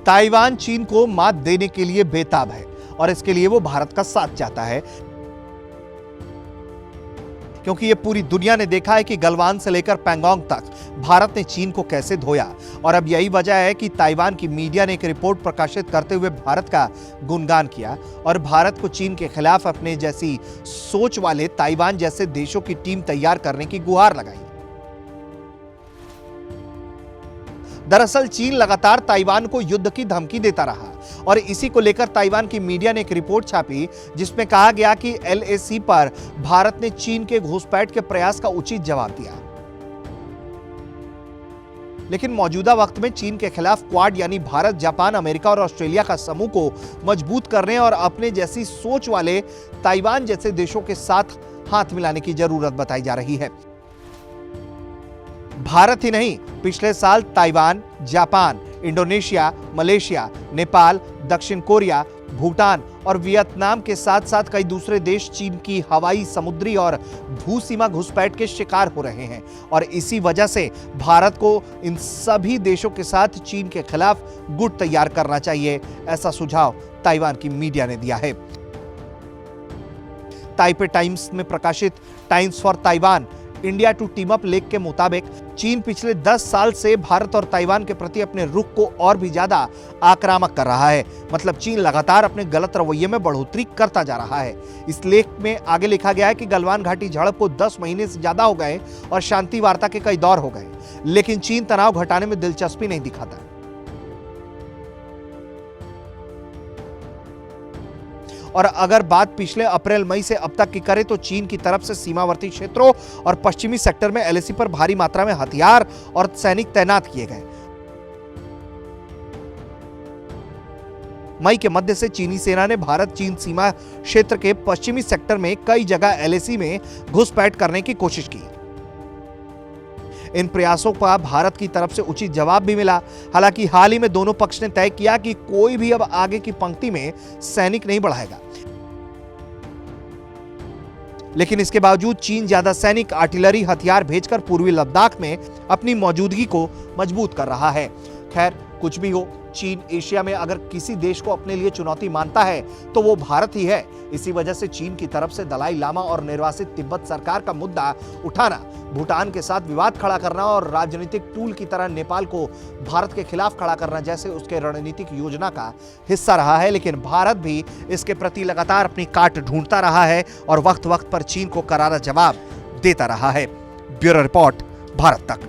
Taiwan चीन को मात देने के लिए बेताब है और इसके लिए वो भारत का साथ चाहता है, क्योंकि ये पूरी दुनिया ने देखा है कि गलवान से लेकर पैंगोंग तक भारत ने चीन को कैसे धोया। और अब यही वजह है कि ताइवान की मीडिया ने एक रिपोर्ट प्रकाशित करते हुए भारत का गुणगान किया और भारत को चीन के खिलाफ अपने जैसी सोच वाले ताइवान जैसे देशों की टीम तैयार करने की गुहार लगाई। दरअसल चीन लगातार ताइवान को युद्ध की धमकी देता रहा और इसी को लेकर ताइवान की मीडिया ने एक रिपोर्ट छापी जिसमें कहा गया कि LAC पर भारत ने चीन के घुसपैठ के प्रयास का उचित जवाब दिया। लेकिन मौजूदा वक्त में चीन के खिलाफ क्वाड यानी भारत, जापान, अमेरिका और ऑस्ट्रेलिया का समूह को मजबूत करने और अपने जैसी सोच वाले ताइवान जैसे देशों के साथ हाथ मिलाने की जरूरत बताई जा रही है। भारत ही नहीं, पिछले साल Taiwan, Japan, Indonesia, Malaysia, Nepal, दक्षिण कोरिया, भूटान और वियतनाम के साथ साथ कई दूसरे देश चीन की हवाई, समुद्री और भू सीमा घुसपैठ के शिकार हो रहे हैं और इसी वजह से भारत को इन सभी देशों के साथ चीन के खिलाफ गुट तैयार करना चाहिए, ऐसा सुझाव ताइवान की मीडिया ने दिया है। ताइपे टाइम्स में प्रकाशित Times for Taiwan India to team up लेख के मुताबिक चीन पिछले 10 साल से भारत और ताइवान के प्रति अपने रुख को और भी ज्यादा आक्रामक कर रहा है। मतलब चीन लगातार अपने गलत रवैये में बढ़ोतरी करता जा रहा है। इस लेख में आगे लिखा गया है कि गलवान घाटी झड़प को 10 महीने से ज्यादा हो गए और शांति वार्ता के कई दौर हो गए, लेकिन चीन तनाव घटाने में दिलचस्पी नहीं दिखाता। और अगर बात पिछले अप्रैल मई से अब तक की करें तो चीन की तरफ से सीमावर्ती क्षेत्रों और पश्चिमी सेक्टर में LAC पर भारी मात्रा में हथियार और सैनिक तैनात किए गए। मई के मध्य से चीनी सेना ने भारत चीन सीमा क्षेत्र के पश्चिमी सेक्टर में कई जगह LAC में घुसपैठ करने की कोशिश की। इन प्रयासों का भारत की तरफ से उचित जवाब भी मिला। हालांकि हाल ही में दोनों पक्ष ने तय किया कि कोई भी अब आगे की पंक्ति में सैनिक नहीं बढ़ाएगा, लेकिन इसके बावजूद चीन ज्यादा सैनिक, आर्टिलरी, हथियार भेजकर पूर्वी लद्दाख में अपनी मौजूदगी को मजबूत कर रहा है। खैर, कुछ भी हो, चीन एशिया में अगर किसी देश को अपने लिए चुनौती मानता है तो वो भारत ही है। इसी वजह से चीन की तरफ से दलाई लामा और निर्वासित तिब्बत सरकार का मुद्दा उठाना, भूटान के साथ विवाद खड़ा करना और राजनीतिक टूल की तरह नेपाल को भारत के खिलाफ खड़ा करना जैसे उसके रणनीतिक योजना का हिस्सा रहा है। लेकिन भारत भी इसके प्रति लगातार अपनी काट ढूंढता रहा है और वक्त वक्त पर चीन को करारा जवाब देता रहा है। ब्यूरो रिपोर्ट, भारत तक।